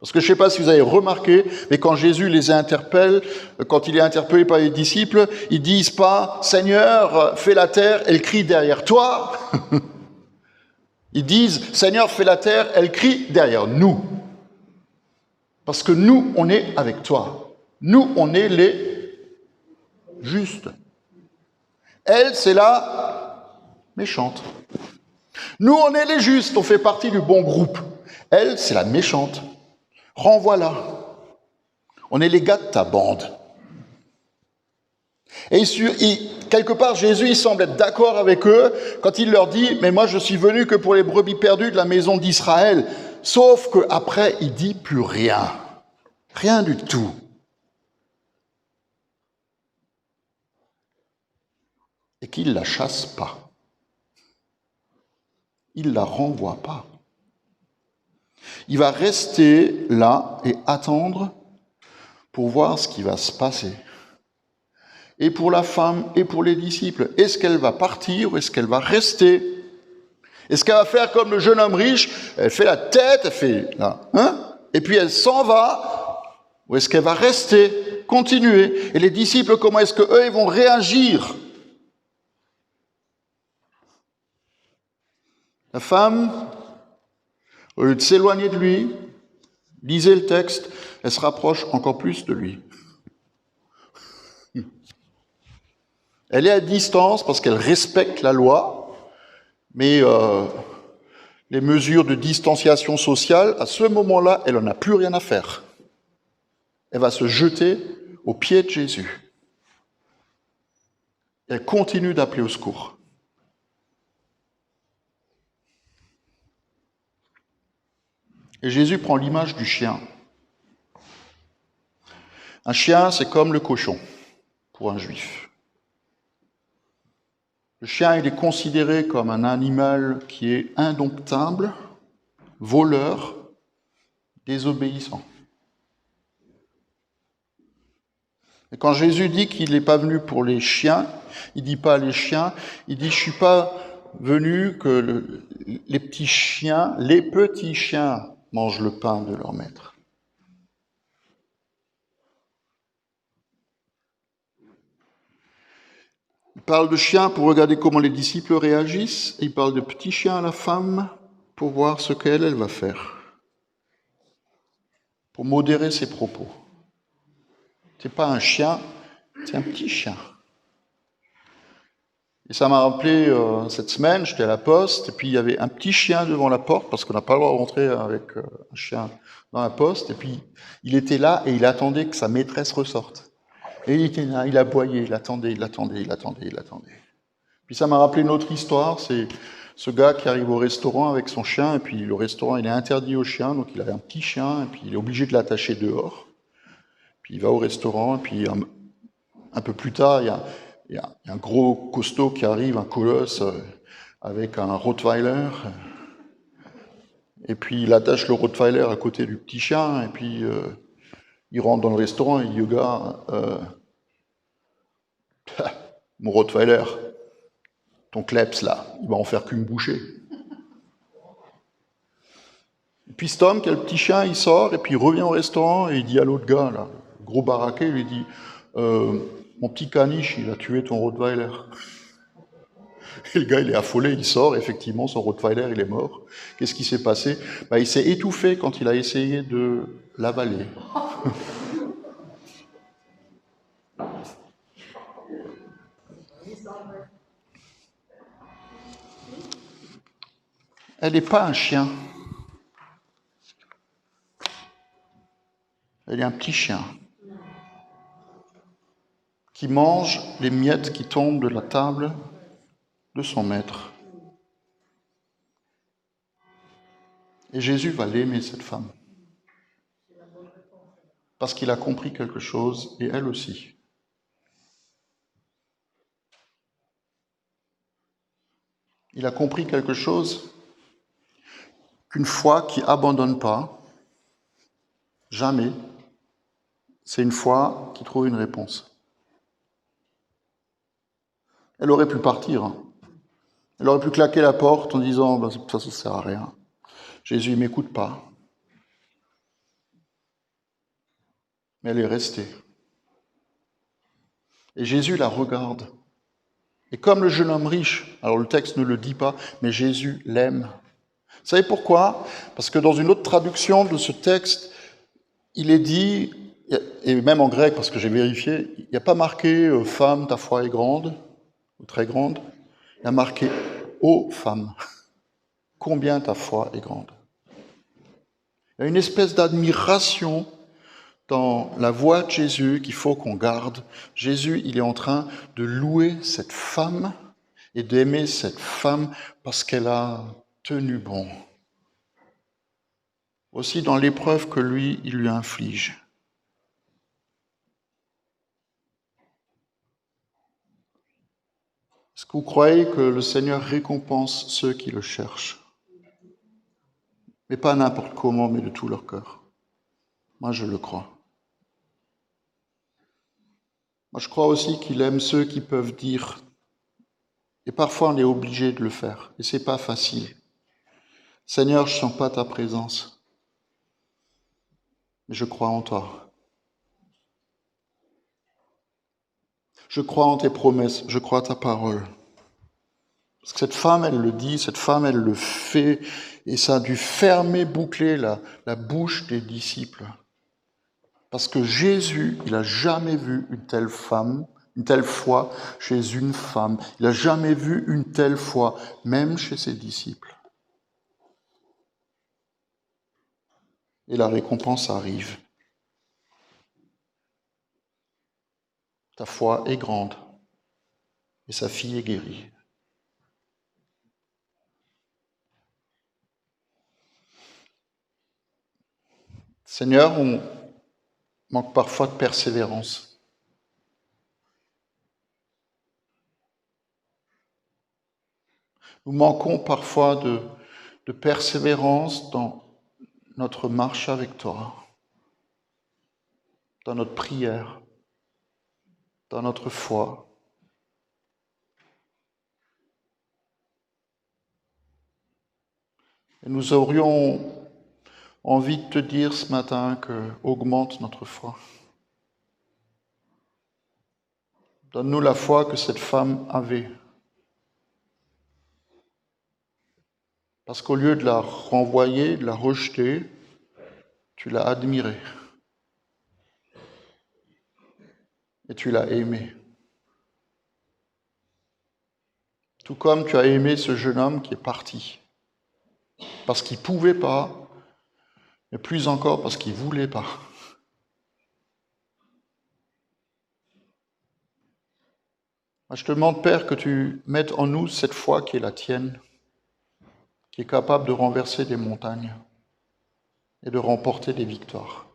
Parce que je ne sais pas si vous avez remarqué, mais quand Jésus les interpelle, quand il est interpellé par les disciples, ils disent pas « Seigneur, fais la terre, elle crie derrière toi ». Ils disent « Seigneur, fais la terre, elle crie derrière nous ». Parce que nous, on est avec toi. Nous, on est les justes. Elle, c'est la méchante. Nous, on est les justes, on fait partie du bon groupe. Elle, c'est la méchante. Renvoie-la. On est les gars de ta bande. Et quelque part, Jésus, il semble être d'accord avec eux quand il leur dit « Mais moi, je suis venu que pour les brebis perdues de la maison d'Israël. » Sauf qu'après, il dit plus rien. Rien du tout. Et qu'il ne la chasse pas. Il ne la renvoie pas. Il va rester là et attendre pour voir ce qui va se passer. Et pour la femme et pour les disciples, est-ce qu'elle va partir ou est-ce qu'elle va rester? Est-ce qu'elle va faire comme le jeune homme riche? Elle fait la tête, elle fait là, hein? Et puis elle s'en va. Ou est-ce qu'elle va rester, continuer? Et les disciples, comment est-ce qu'eux, ils vont réagir? La femme, au lieu de s'éloigner de lui, lisez le texte, elle se rapproche encore plus de lui. Elle est à distance parce qu'elle respecte la loi, mais les mesures de distanciation sociale, à ce moment-là, elle n'en a plus rien à faire. Elle va se jeter aux pieds de Jésus. Elle continue d'appeler au secours. Et Jésus prend l'image du chien. Un chien, c'est comme le cochon, pour un juif. Le chien, il est considéré comme un animal qui est indomptable, voleur, désobéissant. Et quand Jésus dit qu'il n'est pas venu pour les chiens, il ne dit pas les chiens, il dit « je ne suis pas venu que les petits chiens mangent le pain de leur maître ». Il parle de chiens pour regarder comment les disciples réagissent, et il parle de petits chiens à la femme pour voir ce qu'elle va faire, pour modérer ses propos. Ce n'est pas un chien, c'est un petit chien. Et ça m'a rappelé, cette semaine, j'étais à la poste, et puis il y avait un petit chien devant la porte, parce qu'on n'a pas le droit de rentrer avec un chien dans la poste, et puis il était là, et il attendait que sa maîtresse ressorte. Et il était là, il aboyait, il attendait. Puis ça m'a rappelé une autre histoire, c'est ce gars qui arrive au restaurant avec son chien, et puis le restaurant, il est interdit aux chiens, donc il avait un petit chien, et puis il est obligé de l'attacher dehors. Puis il va au restaurant, et puis un peu plus tard, il y a un gros costaud qui arrive, un colosse, avec un Rottweiler. Et puis il attache le Rottweiler à côté du petit chien, et puis il rentre dans le restaurant et il dit au gars, mon Rottweiler, ton kleps là, il va en faire qu'une bouchée. Et puis cet homme qui a le petit chien, il sort, et puis il revient au restaurant, et il dit à l'autre gars, là, le gros baraquet, il lui dit, mon petit caniche, il a tué ton Rottweiler. Et le gars, il est affolé, il sort, effectivement, son Rottweiler, il est mort. Qu'est-ce qui s'est passé? Il s'est étouffé quand il a essayé de l'avaler. Elle n'est pas un chien. Elle est un petit chien qui mange les miettes qui tombent de la table de son maître. Et Jésus va l'aimer, cette femme. Parce qu'il a compris quelque chose, et elle aussi. Il a compris quelque chose, qu'une foi qui abandonne pas, Jamais. C'est une foi qui trouve une réponse. Elle aurait pu partir. Elle aurait pu claquer la porte en disant ça ne sert à rien. Jésus ne m'écoute pas. Mais elle est restée. Et Jésus la regarde. Et comme le jeune homme riche, alors le texte ne le dit pas, mais Jésus l'aime. Vous savez pourquoi? Parce que dans une autre traduction de ce texte, il est dit, et même en grec, parce que j'ai vérifié, il n'y a pas marqué « femme, ta foi est grande » ou « très grande ». Il y a marqué « ô femme, combien ta foi est grande ». Il y a une espèce d'admiration dans la voix de Jésus qu'il faut qu'on garde. Jésus, il est en train de louer cette femme et d'aimer cette femme parce qu'elle a tenu bon. Aussi dans l'épreuve que lui, il lui inflige. Est-ce que vous croyez que le Seigneur récompense ceux qui le cherchent? Mais pas n'importe comment, mais de tout leur cœur. Moi, je le crois. Moi, je crois aussi qu'il aime ceux qui peuvent dire, et parfois on est obligé de le faire, et c'est pas facile. Seigneur, je sens pas ta présence, mais je crois en toi. Je crois en tes promesses, je crois à ta parole. Parce que cette femme, elle le dit, cette femme, elle le fait, et ça a dû fermer, boucler la bouche des disciples. Parce que Jésus, il n'a jamais vu une telle femme, une telle foi chez une femme. Il n'a jamais vu une telle foi, même chez ses disciples. Et la récompense arrive. Ta foi est grande, et sa fille est guérie. Seigneur, on manque parfois de persévérance. Nous manquons parfois de persévérance dans notre marche avec toi, dans notre prière, dans notre foi. Et nous aurions envie de te dire ce matin que augmente notre foi. Donne-nous la foi que cette femme avait. Parce qu'au lieu de la renvoyer, de la rejeter, tu l'as admirée. Et tu l'as aimée. Tout comme tu as aimé ce jeune homme qui est parti. Parce qu'il ne pouvait pas, mais plus encore parce qu'il ne voulait pas. Moi, je te demande, Père, que tu mettes en nous cette foi qui est la tienne, qui est capable de renverser des montagnes et de remporter des victoires.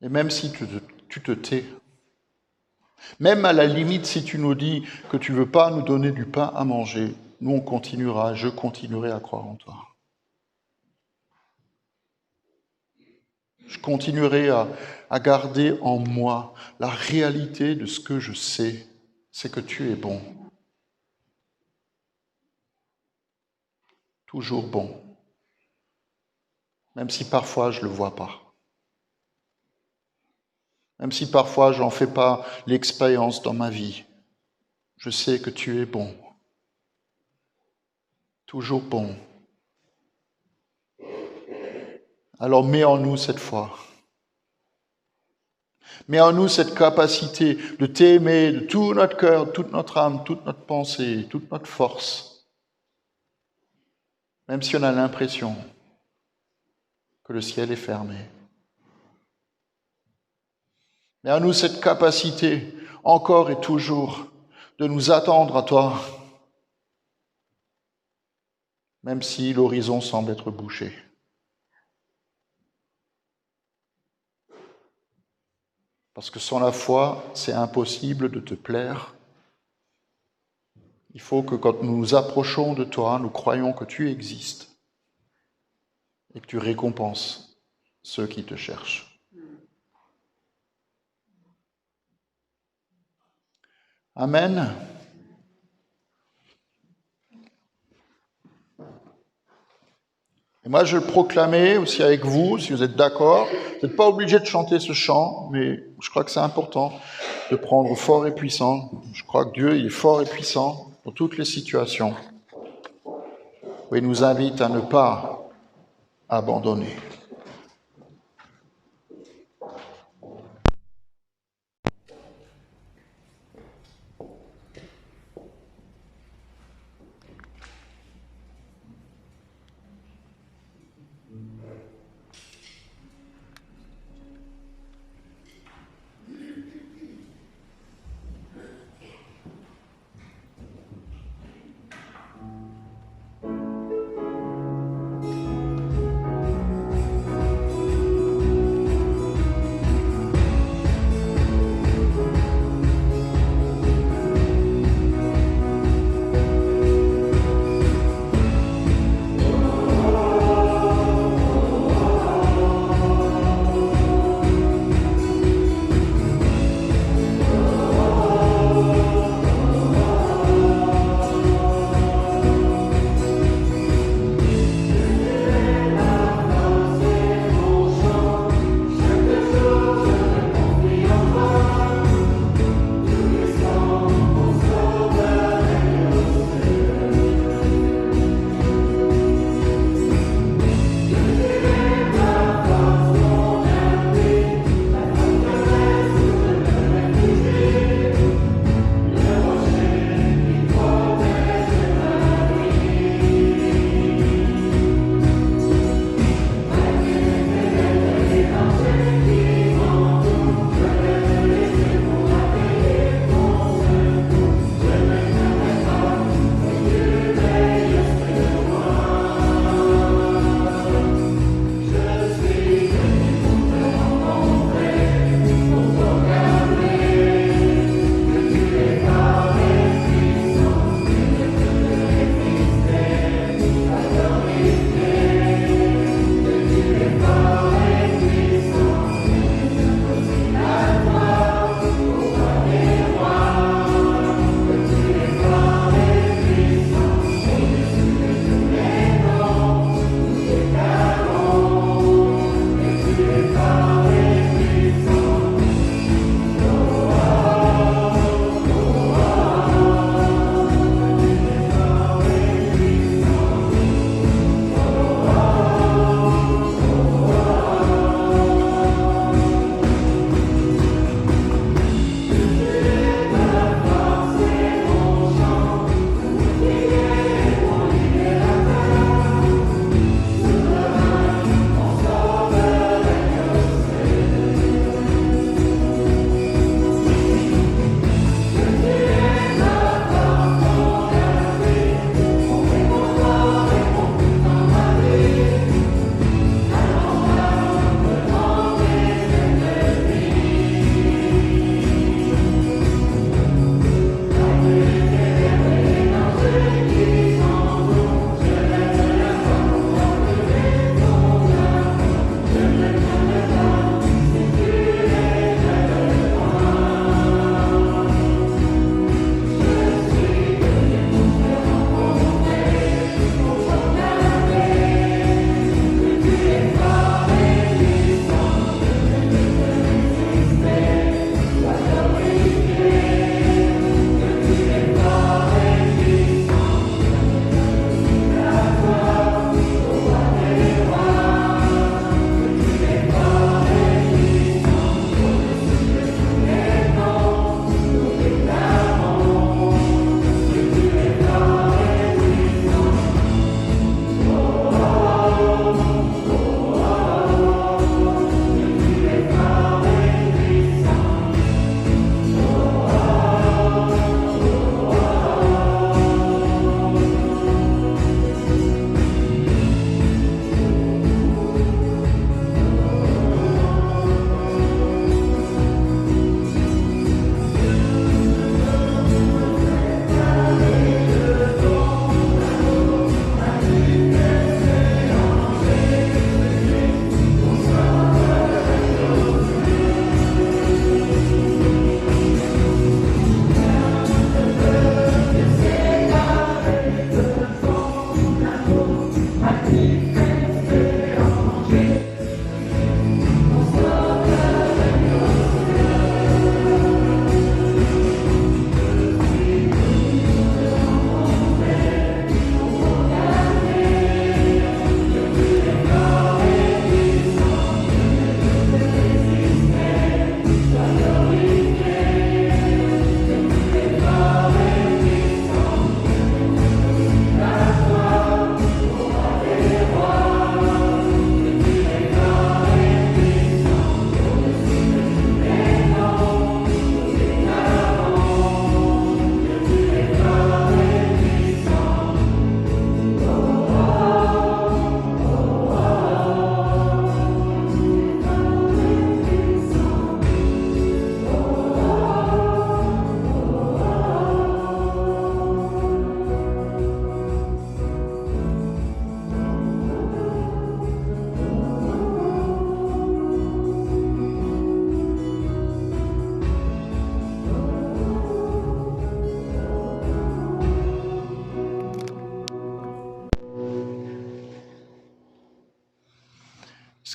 Et même si tu te tais, même à la limite si tu nous dis que tu ne veux pas nous donner du pain à manger, nous on continuera, je continuerai à croire en toi. Je continuerai à garder en moi la réalité de ce que je sais, c'est que tu es bon. Toujours bon. Même si parfois je ne le vois pas. Même si parfois je n'en fais pas l'expérience dans ma vie. Je sais que tu es bon. Toujours bon. Alors mets en nous cette foi. Mets en nous cette capacité de t'aimer de tout notre cœur, toute notre âme, toute notre pensée, toute notre force. Même si on a l'impression que le ciel est fermé. Mets en nous cette capacité, encore et toujours, de nous attendre à toi, même si l'horizon semble être bouché. Parce que sans la foi, c'est impossible de te plaire. Il faut que quand nous nous approchons de toi, nous croyons que tu existes. et que tu récompenses ceux qui te cherchent. Amen. Et moi, je le proclamais aussi avec vous, si vous êtes d'accord. Vous n'êtes pas obligé de chanter ce chant, mais je crois que c'est important de prendre fort et puissant. Je crois que Dieu il est fort et puissant pour toutes les situations. où il nous invite à ne pas abandonner.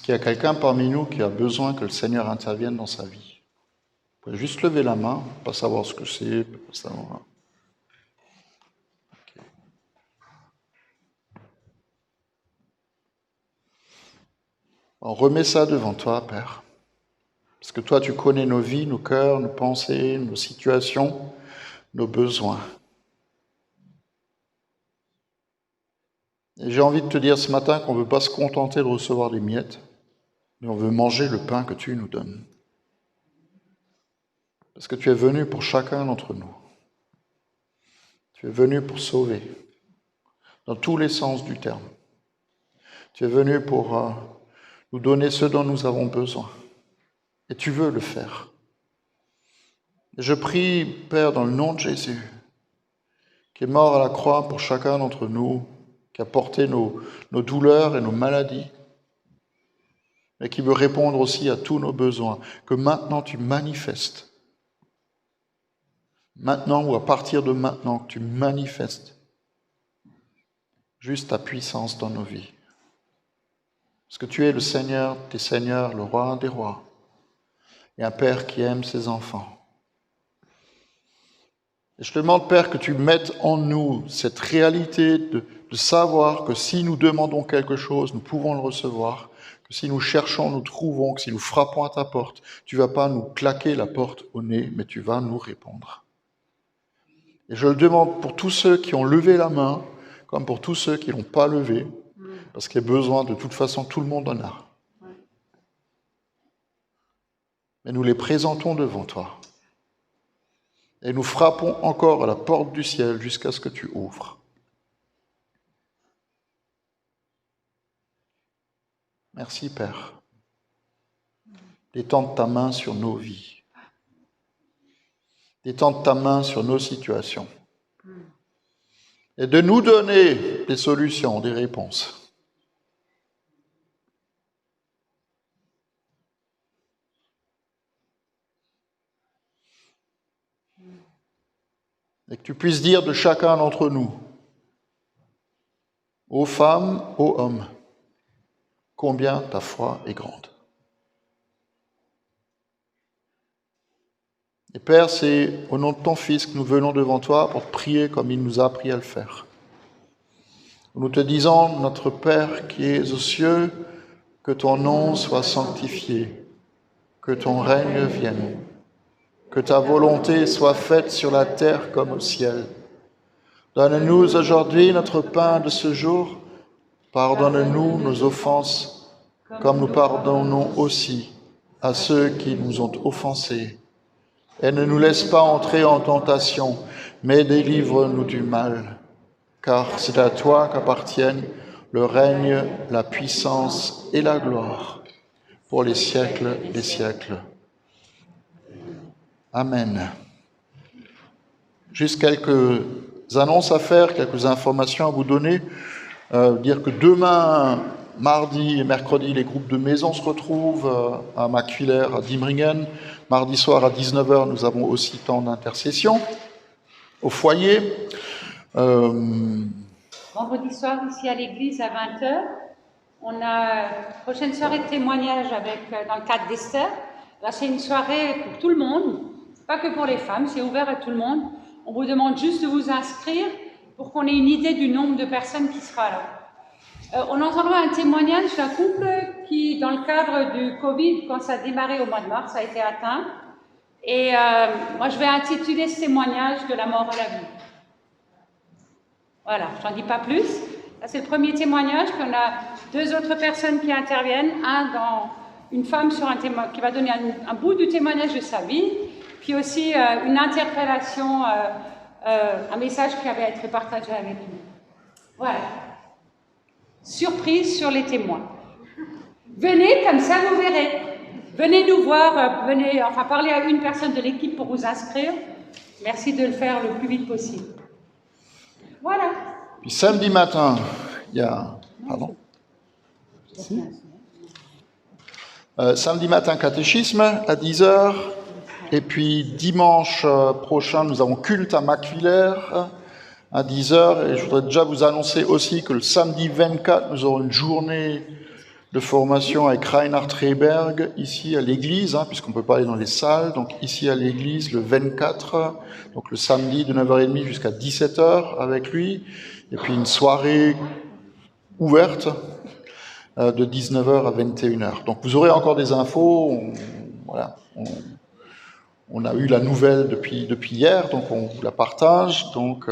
Est-ce qu'il y a quelqu'un parmi nous qui a besoin que le Seigneur intervienne dans sa vie? Vous pouvez juste lever la main, pas savoir ce que c'est, pas savoir. Okay. On remet ça devant toi, Père. Parce que toi, tu connais nos vies, nos cœurs, nos pensées, nos situations, nos besoins. Et j'ai envie de te dire ce matin qu'on ne veut pas se contenter de recevoir des miettes, mais on veut manger le pain que tu nous donnes. Parce que tu es venu pour chacun d'entre nous. Tu es venu pour sauver, dans tous les sens du terme. Tu es venu pour nous donner ce dont nous avons besoin. Et tu veux le faire. Et je prie, Père, dans le nom de Jésus, qui est mort à la croix pour chacun d'entre nous, qui a porté nos douleurs et nos maladies, mais qui veut répondre aussi à tous nos besoins, que maintenant tu manifestes. Maintenant ou à partir de maintenant, que tu manifestes juste ta puissance dans nos vies. Parce que tu es le Seigneur des seigneurs, le roi des rois, et un Père qui aime ses enfants. Et je te demande, Père, que tu mettes en nous cette réalité de savoir que si nous demandons quelque chose, nous pouvons le recevoir, que si nous cherchons, nous trouvons, que si nous frappons à ta porte, tu ne vas pas nous claquer la porte au nez, mais tu vas nous répondre. Et je le demande pour tous ceux qui ont levé la main, comme pour tous ceux qui ne l'ont pas levé, parce qu'il y a besoin, de toute façon, tout le monde en a. Mais nous les présentons devant toi. Et nous frappons encore à la porte du ciel jusqu'à ce que tu ouvres. Merci, Père, d'étendre ta main sur nos vies, d'étendre ta main sur nos situations, et de nous donner des solutions, des réponses. Et que tu puisses dire de chacun d'entre nous, aux femmes, aux hommes, combien ta foi est grande. Et Père, c'est au nom de ton Fils que nous venons devant toi pour te prier comme il nous a appris à le faire. Nous te disons, notre Père qui es aux cieux, que ton nom soit sanctifié, que ton règne vienne, que ta volonté soit faite sur la terre comme au ciel. Donne-nous aujourd'hui notre pain de ce jour. Pardonne-nous nos offenses, comme nous pardonnons aussi à ceux qui nous ont offensés. Et ne nous laisse pas entrer en tentation, mais délivre-nous du mal. Car c'est à toi qu'appartiennent le règne, la puissance et la gloire, pour les siècles des siècles. Amen. Juste quelques annonces à faire, quelques informations à vous donner. Dire que demain, mardi et mercredi, les groupes de maison se retrouvent à Macquiller, à Diemringen. Mardi soir à 19h, nous avons aussi temps d'intercession au foyer. Vendredi soir, ici à l'église, à 20h, on a prochaine soirée de témoignage dans le cadre d'Esther. Là, c'est une soirée pour tout le monde, pas que pour les femmes, c'est ouvert à tout le monde. On vous demande juste de vous inscrire pour qu'on ait une idée du nombre de personnes qui sera là. On entendra un témoignage d'un couple qui, dans le cadre du Covid, quand ça a démarré au mois de mars, a été atteint. Et moi, je vais intituler ce témoignage « De la mort à la vie ». Voilà, j'en dis pas plus. Là, c'est le premier témoignage, puis on a deux autres personnes qui interviennent. Une femme qui va donner un bout du témoignage de sa vie, puis aussi une interpellation, un message qui avait été partagé avec nous. Voilà. Surprise sur les témoins. Venez, comme ça vous verrez. Venez nous voir, parler à une personne de l'équipe pour vous inscrire. Merci de le faire le plus vite possible. Voilà. Puis samedi matin, il y a... Pardon. Samedi matin, catéchisme à 10h. Et puis dimanche prochain, nous avons culte à Macquiller à 10h. Et je voudrais déjà vous annoncer aussi que le samedi 24, nous aurons une journée de formation avec Reinhard Rehberg, ici à l'église, puisqu'on ne peut pas aller dans les salles, donc ici à l'église le 24, donc le samedi de 9h30 jusqu'à 17h avec lui, et puis une soirée ouverte de 19h à 21h. Donc vous aurez encore des infos, on a eu la nouvelle depuis hier, donc on vous la partage, donc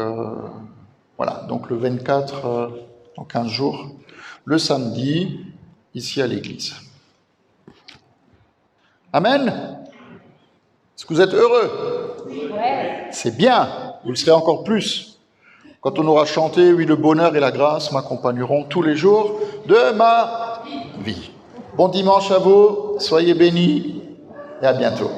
voilà, donc le 24, dans 15 jours, le samedi, ici à l'église. Amen. Est-ce que vous êtes heureux? Ouais. C'est bien, vous le serez encore plus. Quand on aura chanté « Oui, le bonheur et la grâce m'accompagneront tous les jours de ma vie ». Bon dimanche à vous, soyez bénis et à bientôt.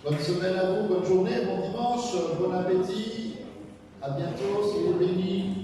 Bonne semaine à vous, bonne journée, bon dimanche, bon appétit. À bientôt, soyez bénis.